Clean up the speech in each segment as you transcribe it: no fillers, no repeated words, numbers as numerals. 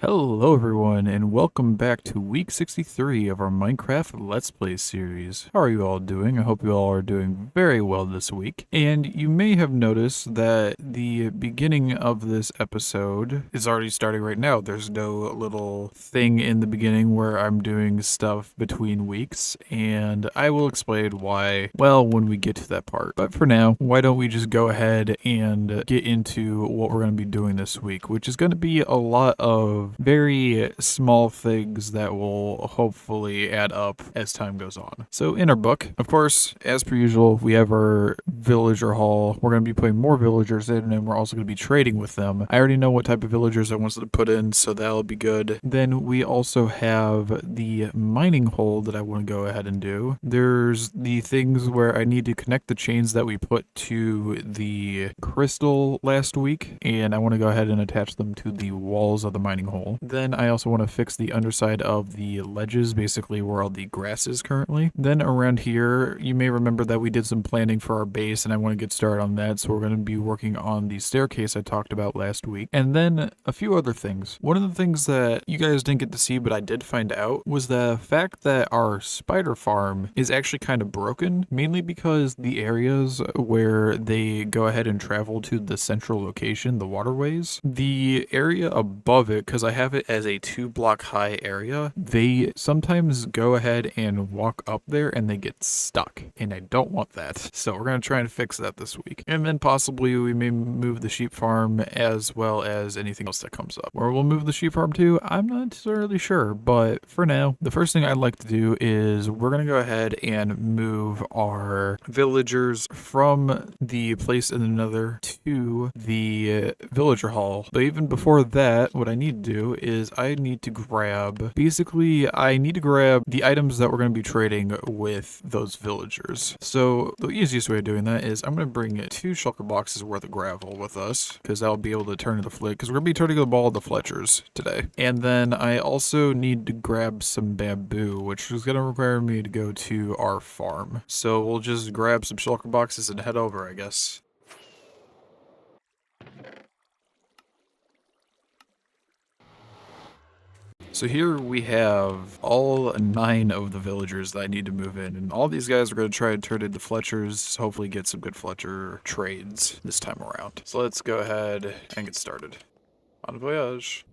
Hello everyone and welcome back to week 63 of our Minecraft Let's Play series. How are you all doing? I hope you all are doing very well this week. And you may have noticed that the beginning of this episode is already starting right now. There's no little thing in the beginning where I'm doing stuff between weeks, and I will explain why, well, when we get to that part. But for now, why don't we just go ahead and get into what we're going to be doing this week, which is going to be a lot of very small things that will hopefully add up as time goes on. So in our book, of course, as per usual, we have our villager hall. We're going to be putting more villagers in, and we're also going to be trading with them. I already know what type of villagers I want to put in, so that'll be good. Then we also have the mining hole that I want to go ahead and do. There's the things where I need to connect the chains that we put to the crystal last week, and I want to go ahead and attach them to the walls of the mining hole. Then I also want to fix the underside of the ledges, basically where all the grass is currently. Then around here, you may remember that we did some planning for our base, and I want to get started on that, so we're going to be working on the staircase I talked about last week. And then a few other things. One of the things that you guys didn't get to see, but I did find out, was the fact that our spider farm is actually kind of broken, mainly because the areas where they go ahead and travel to the central location, the waterways, the area above it, because I have it as a 2 block high area, they sometimes go ahead and walk up there and they get stuck, and I don't want that. So we're going to try and fix that this week. And then possibly we may move the sheep farm as well as anything else that comes up. Where we'll move the sheep farm to, I'm not necessarily sure, but for now, the first thing I'd like to do is we're going to go ahead and move our villagers from the place in another to the villager hall. But even before that, what I need to do is I need to grab, basically I need to grab the items that we're going to be trading with those villagers. So the easiest way of doing that is I'm going to bring 2 shulker boxes worth of gravel with us, because I'll be able to turn to the flit, because we're going to be turning the ball of the Fletchers today. And then I also need to grab some bamboo, which is going to require me to go to our farm. So we'll just grab some shulker boxes and head over, I guess. So here we have all 9 of the villagers that I need to move in, and all these guys are going to try and turn into Fletchers, hopefully get some good Fletcher trades this time around. So let's go ahead and get started. Bon voyage.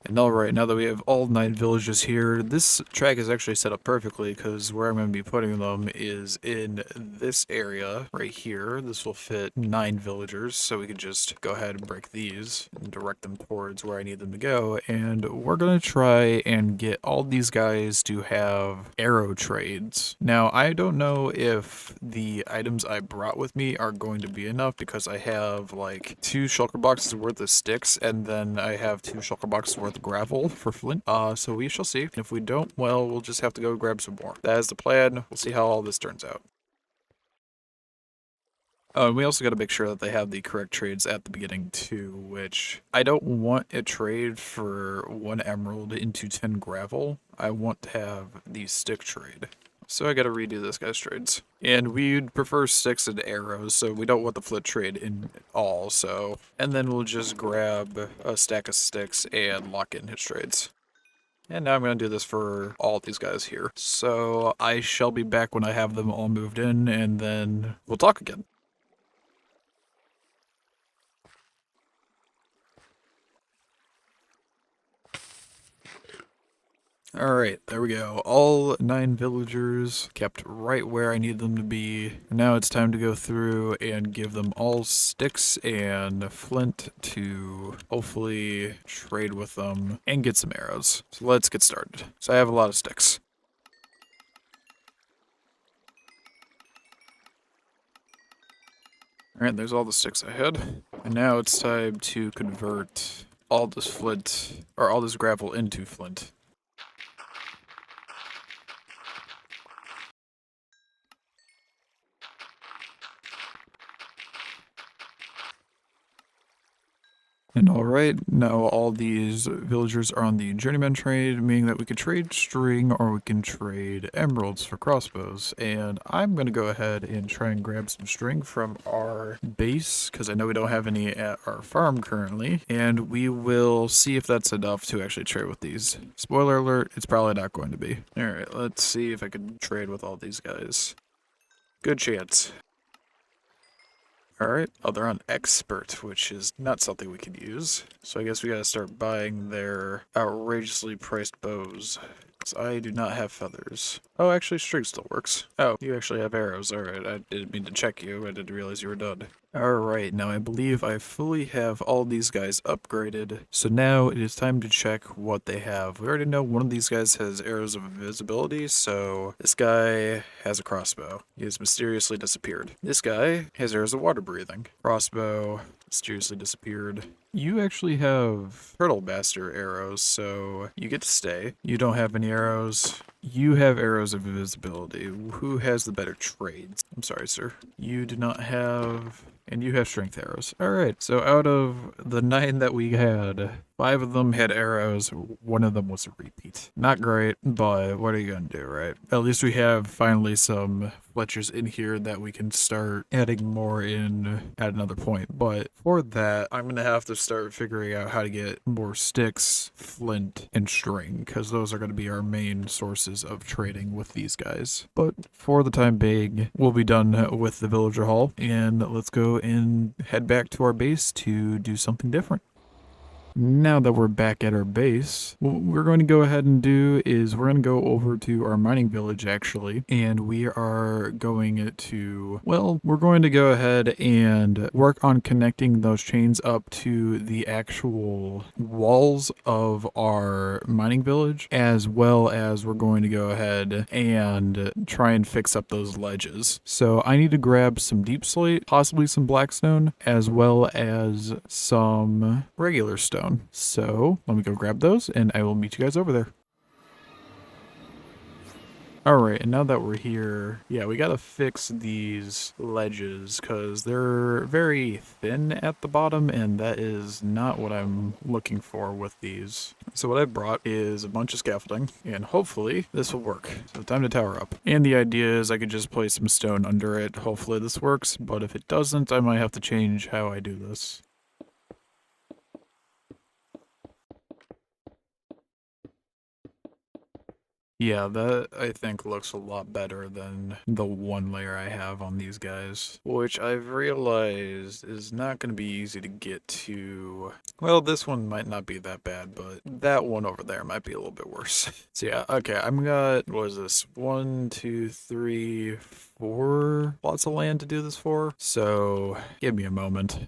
And alright, now that we have all 9 villages here, this track is actually set up perfectly, because where I'm going to be putting them is in this area right here. This will fit 9 villagers, so we can just go ahead and break these and direct them towards where I need them to go. And we're going to try and get all these guys to have arrow trades. Now, I don't know if the items I brought with me are going to be enough, because I have like 2 shulker boxes worth of sticks, and then I have 2 shulker boxes worth of gravel for flint. So we shall see. If we don't, well, we'll just have to go grab some more. That is the plan. We'll see how all this turns out. Oh, and we also got to make sure that they have the correct trades at the beginning too, which I don't want a trade for 1 emerald into 10 gravel. I want to have the stick trade. So I gotta redo this guy's trades. And we'd prefer sticks and arrows, so we don't want the flit trade in all, so. And then we'll just grab a stack of sticks and lock in his trades. And now I'm gonna do this for all these guys here. So I shall be back when I have them all moved in, and then we'll talk again. Alright, there we go. All 9 villagers kept right where I need them to be. Now it's time to go through and give them all sticks and flint to hopefully trade with them and get some arrows. So let's get started. So I have a lot of sticks. Alright, there's all the sticks I had. And now it's time to convert all this flint, or all this gravel into flint. And alright, now all these villagers are on the journeyman trade, meaning that we could trade string or we can trade emeralds for crossbows. And I'm going to go ahead and try and grab some string from our base, because I know we don't have any at our farm currently. And we will see if that's enough to actually trade with these. Spoiler alert, it's probably not going to be. Alright, let's see if I can trade with all these guys. Good chance. Alright, oh, they're on expert, which is not something we could use. So I guess we gotta start buying their outrageously priced bows. Because I do not have feathers. Oh, actually, string still works. Oh, you actually have arrows. Alright, I didn't mean to check you. I didn't realize you were done. Alright, now I believe I fully have all these guys upgraded. So now it is time to check what they have. We already know one of these guys has arrows of invisibility, so this guy has a crossbow. He has mysteriously disappeared. This guy has arrows of water breathing. Crossbow mysteriously disappeared. You actually have Turtle Master arrows, so you get to stay. You don't have any arrows. You have arrows of invisibility. Who has the better trades? I'm sorry, sir. You do not have... And you have strength arrows. Alright, so out of the 9 that we had, 5 of them had arrows, 1 of them was a repeat. Not great, but what are you gonna do, right? At least we have finally some Fletchers in here that we can start adding more in at another point. But for that, I'm gonna have to start figuring out how to get more sticks, flint, and string, because those are gonna be our main sources of trading with these guys. But for the time being, we'll be done with the villager hall, and let's go and head back to our base to do something different. Now that we're back at our base, what we're going to go ahead and do is we're going to go over to our mining village actually, and we are going to, well, we're going to go ahead and work on connecting those chains up to the actual walls of our mining village, as well as we're going to go ahead and try and fix up those ledges. So I need to grab some deep slate, possibly some blackstone, as well as some regular stone. So let me go grab those and I will meet you guys over there. Alright, and now that we're here, yeah, we gotta fix these ledges because they're very thin at the bottom and that is not what I'm looking for with these. So what I brought is a bunch of scaffolding and hopefully this will work. So time to tower up. And the idea is I could just place some stone under it. Hopefully this works, but if it doesn't, I might have to change how I do this. Yeah, that I think looks a lot better than the one layer I have on these guys, which I've realized is not going to be easy to get to. Well, this one might not be that bad, but that one over there might be a little bit worse. So yeah, okay, I'm got, what is this? 1, 2, 3, 4 plots of land to do this for. So give me a moment.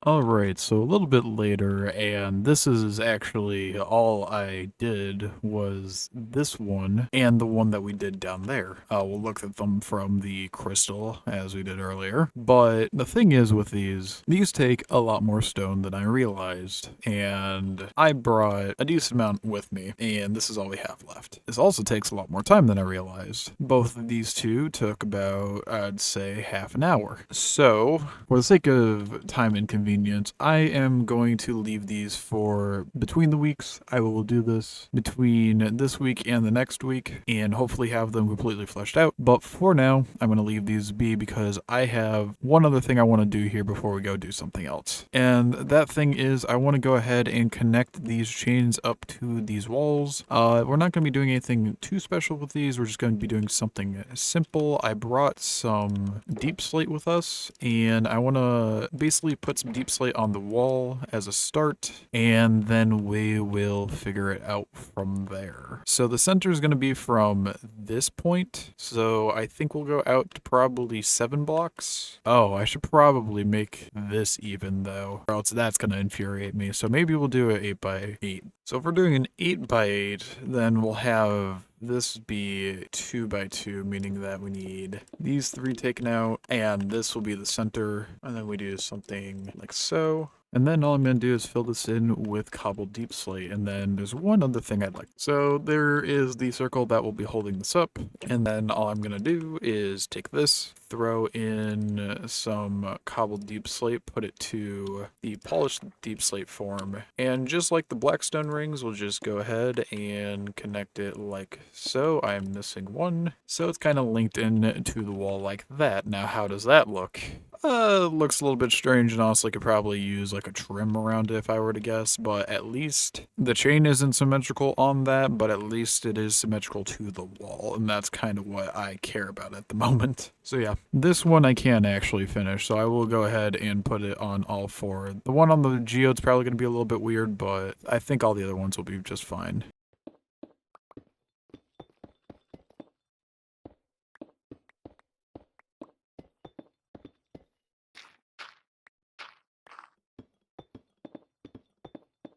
Alright, so a little bit later, and this is actually all I did was this one and the one that we did down there. We'll look at them from the crystal as we did earlier. But the thing is with these take a lot more stone than I realized, and I brought a decent amount with me, and this is all we have left. This also takes a lot more time than I realized. Both of these two took about, I'd say, half an hour. So, for the sake of time and convenience, I am going to leave these for between the weeks. I will do this between this week and the next week and hopefully have them completely fleshed out. But for now, I'm going to leave these be because I have one other thing I want to do here before we go do something else. And that thing is I want to go ahead and connect these chains up to these walls. We're not going to be doing anything too special with these. We're just going to be doing something simple. I brought some deep slate with us and I want to basically put some deep slate on the wall as a start, and then we will figure it out from there. So the center is going to be from this point, so I think we'll go out to probably 7 blocks. Oh, I should probably make this even though, or else that's going to infuriate me. So maybe we'll do an 8 by 8. So if we're doing an 8 by 8, then we'll have this be 2 by 2, meaning that we need these 3 taken out, and this will be the center, and then we do something like so. And then all I'm going to do is fill this in with cobbled deep slate. And then there's one other thing I'd like. So there is the circle that will be holding this up. And then all I'm going to do is take this, throw in some cobbled deep slate, put it to the polished deep slate form. And just like the blackstone rings, we'll just go ahead and connect it like so. I'm missing one. So it's kind of linked in to the wall like that. Now, how does that look? Looks a little bit strange and honestly could probably use like a trim around it if I were to guess, but at least the chain isn't symmetrical on that, but at least it is symmetrical to the wall, and that's kind of what I care about at the moment. So yeah, this one I can actually finish, so I will go ahead and put it on all four. The one on the geode's probably going to be a little bit weird, but I think all the other ones will be just fine.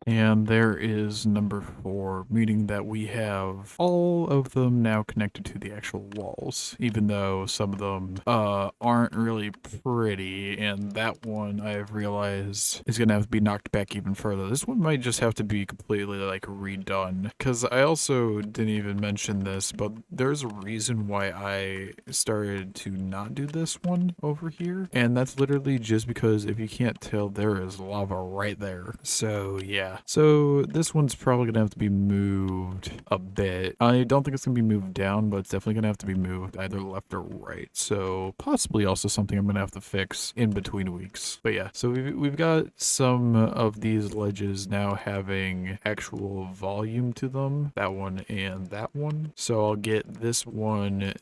And there is number 4, meaning that we have all of them now connected to the actual walls, even though some of them aren't really pretty, and that one I've realized is going to have to be knocked back even further. This one might just have to be completely like redone, because I also didn't even mention this, but there's a reason why I started to not do this one over here, and that's literally just because if you can't tell, there is lava right there. So yeah. So this one's probably gonna have to be moved a bit. I don't think it's gonna be moved down, but it's definitely gonna have to be moved either left or right. So possibly also something I'm gonna have to fix in between weeks. But yeah, so we've got some of these ledges now having actual volume to them. That one and that one. So I'll get this one,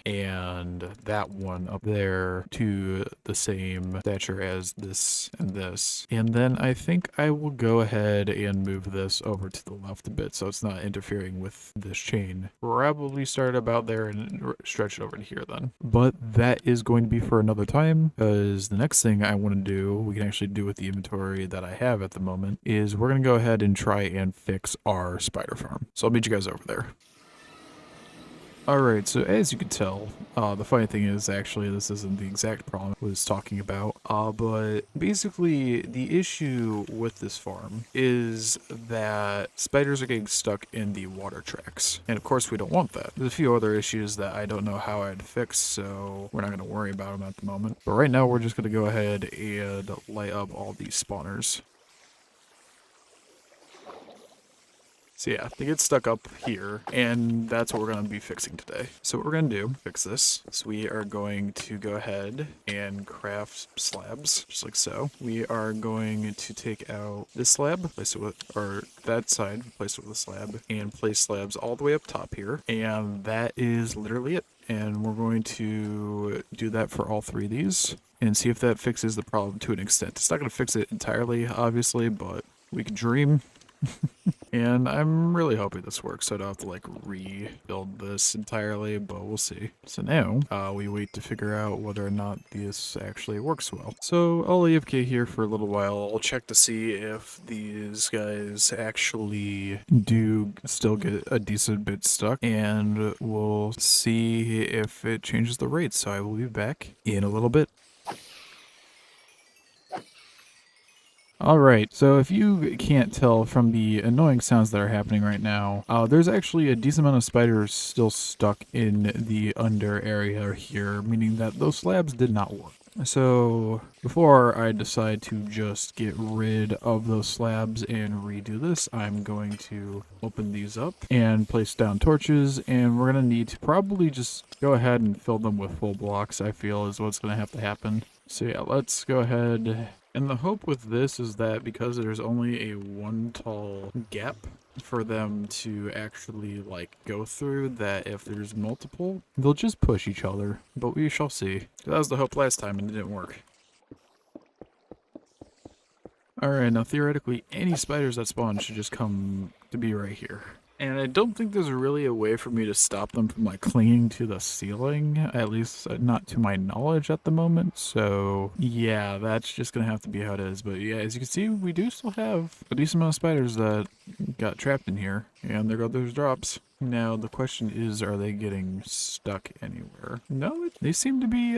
and that one up there to the same stature as this and this. And then I think I will go ahead and move this over to the left a bit so it's not interfering with this chain. Probably start about there and stretch it over to here then. But that is going to be for another time, because the next thing I want to do, we can actually do with the inventory that I have at the moment, is we're going to go ahead and try and fix our spider farm. So I'll meet you guys over there. Alright, so as you can tell, the funny thing is actually this isn't the exact problem I was talking about, but basically the issue with this farm is that spiders are getting stuck in the water tracks, and of course we don't want that. There's a few other issues that I don't know how I'd fix, so we're not going to worry about them at the moment. But right now we're just going to go ahead and light up all these spawners. So yeah, they get stuck up here, and that's what we're going to be fixing today. So what we're going to do, fix this, is we are going to go ahead and craft slabs, just like so. We are going to take out this slab, place it with, or that side, place it with a slab, and place slabs all the way up top here, and that is literally it. And we're going to do that for all 3 of these, and see if that fixes the problem to an extent. It's not going to fix it entirely, obviously, but we can dream. And I'm really hoping this works, so I don't have to like rebuild this entirely, but we'll see. So now we wait to figure out whether or not this actually works well. So I'll AFK here for a little while. I'll check to see if these guys actually do still get a decent bit stuck, and we'll see if it changes the rate. So I will be back in a little bit. Alright, so if you can't tell from the annoying sounds that are happening right now, there's actually a decent amount of spiders still stuck in the under area here, meaning that those slabs did not work. So before I decide to just get rid of those slabs and redo this, I'm going to open these up and place down torches, and we're going to need to probably just go ahead and fill them with full blocks, I feel is what's going to have to happen. So yeah, let's go ahead. And the hope with this is that because there's only a one tall gap for them to actually like go through, that if there's multiple, they'll just push each other. But we shall see. That was the hope last time and it didn't work. Alright, now theoretically any spiders that spawn should just come to be right here. And I don't think there's really a way for me to stop them from like clinging to the ceiling, at least not to my knowledge at the moment. So yeah, that's just gonna have to be how it is. But yeah, as you can see, we do still have a decent amount of spiders that got trapped in here, and there go those drops. Now, the question is, are they getting stuck anywhere? No, they seem to be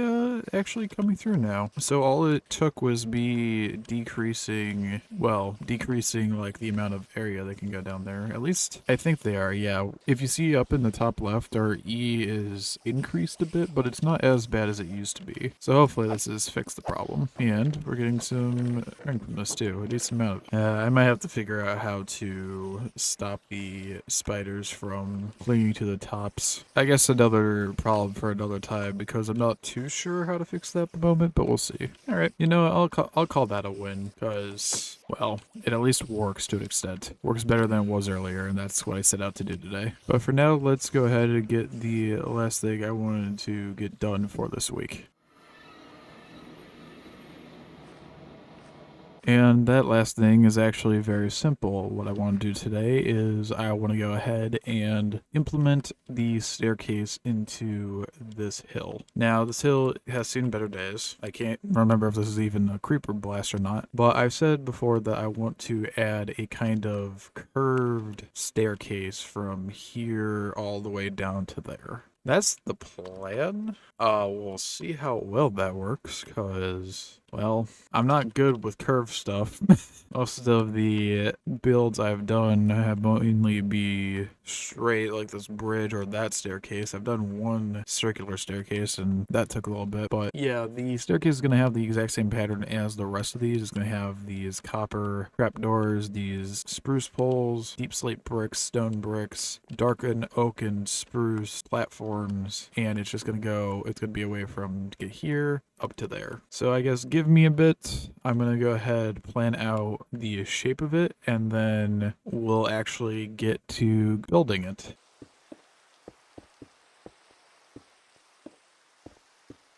actually coming through now. So all it took was me decreasing like the amount of area they can go down there. At least I think they are, yeah. If you see up in the top left, our E is increased a bit, but it's not as bad as it used to be. So hopefully this has fixed the problem. And we're getting some strength from this too, a decent amount. I might have to figure out how to stop the spiders from clinging to the tops. I guess another problem for another time because I'm not too sure how to fix that at the moment, but we'll see. All right, you know, I'll call that a win because, well, it at least works to an extent. Works better than it was earlier, and that's what I set out to do today. But for now, let's go ahead and get the last thing I wanted to get done for this week. And that last thing is actually very simple. What I want to do today is I want to go ahead and implement the staircase into this hill. Now, this hill has seen better days. I can't remember if this is even a creeper blast or not, but I've said before that I want to add a kind of curved staircase from here all the way down to there. That's the plan. We'll see how well that works, because, well, I'm not good with curved stuff. Most of the builds I've done have only be straight, like this bridge or that staircase. I've done one circular staircase, and that took a little bit. But yeah, the staircase is going to have the exact same pattern as the rest of these. It's going to have these copper trapdoors, these spruce poles, deep slate bricks, stone bricks, darkened oak and spruce platforms, and it's just going to be a way from to get here up to there. So I guess give me a bit. I'm going to go ahead, plan out the shape of it, and then we'll actually get to building it.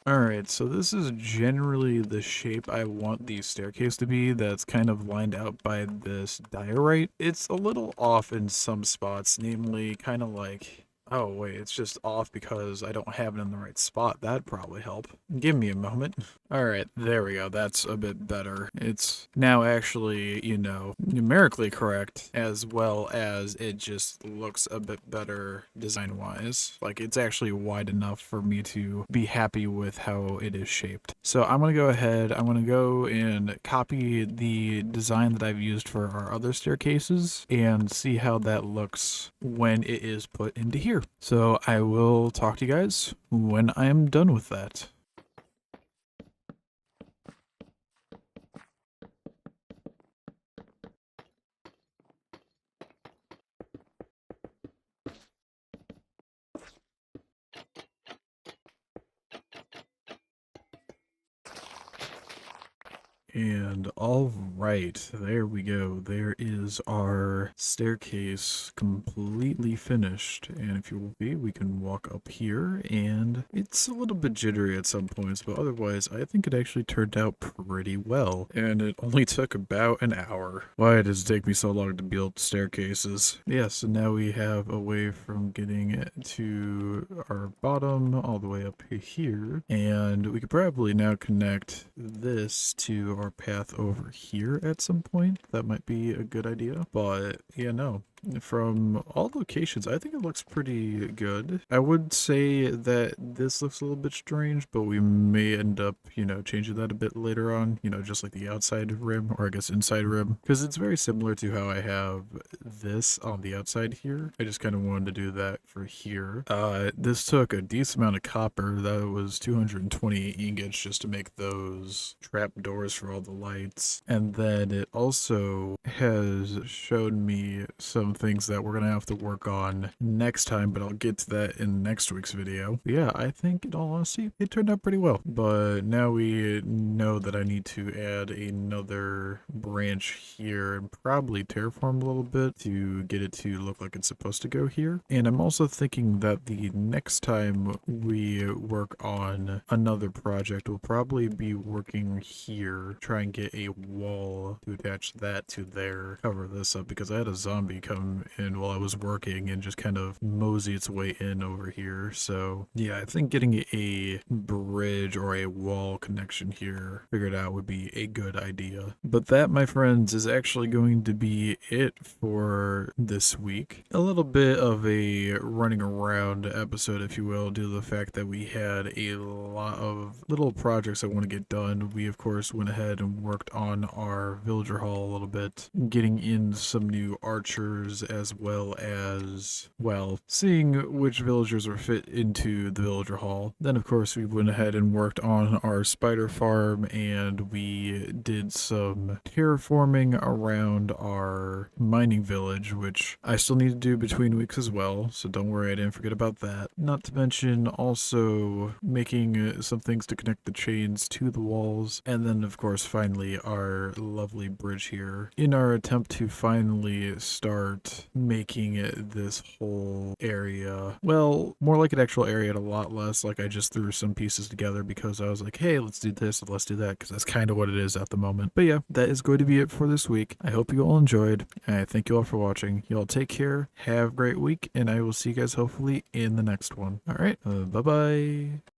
Alright, so this is generally the shape I want the staircase to be that's kind of lined out by this diorite. It's a little off in some spots, namely kind of like... Oh wait, it's just off because I don't have it in the right spot. That'd probably help. Give me a moment. Alright, there we go. That's a bit better. It's now actually, you know, numerically correct, as well as it just looks a bit better design-wise. Like, it's actually wide enough for me to be happy with how it is shaped. So I'm gonna go ahead, I'm gonna go and copy the design that I've used for our other staircases and see how that looks when it is put into here. So I will talk to you guys when I am done with that. And all right, there we go. There is our staircase completely finished. And if you will be, we can walk up here, and it's a little bit jittery at some points, but otherwise I think it actually turned out pretty well. And it only took about an hour. Why does it take me so long to build staircases? Yeah, so now we have a way from getting to our bottom all the way up here. And we could probably now connect this to our path over here at some point. That might be a good idea. But yeah, no. From all locations, I think it looks pretty good. I would say that this looks a little bit strange, but we may end up, you know, changing that a bit later on, you know, just like the outside rim, or I guess inside rim, because it's very similar to how I have this on the outside here. I just kind of wanted to do that for here. This took a decent amount of copper. That was 228 ingots just to make those trap doors for all the lights. And then it also has shown me some things that we're gonna have to work on next time, but I'll get to that in next week's video. But yeah, I think in all honesty, it turned out pretty well. But now we know that I need to add another branch here and probably terraform a little bit to get it to look like it's supposed to go here. And I'm also thinking that the next time we work on another project, we'll probably be working here, try and get a wall to attach that to there, cover this up, because I had a zombie come random and while I was working and just kind of mosey its way in over here. So yeah, I think getting a bridge or a wall connection here figured out would be a good idea. But that, my friends, is actually going to be it for this week. A little bit of a running around episode, if you will, due to the fact that we had a lot of little projects I want to get done. We, of course, went ahead and worked on our villager hall a little bit, getting in some new archers as well as, well, seeing which villagers were fit into the villager hall. Then, of course, we went ahead and worked on our spider farm, and we did some terraforming around our mining village, which I still need to do between weeks as well, so don't worry, I didn't forget about that. Not to mention also making some things to connect the chains to the walls, and then of course finally our lovely bridge here in our attempt to finally start making this whole area, well, more like an actual area and a lot less like I just threw some pieces together because I was like, hey, let's do this and let's do that, because that's kind of what it is at the moment. But yeah, that is going to be it for this week. I hope you all enjoyed, and I thank you all for watching. You all take care, have a great week, and I will see you guys hopefully in the next one. All right, bye bye.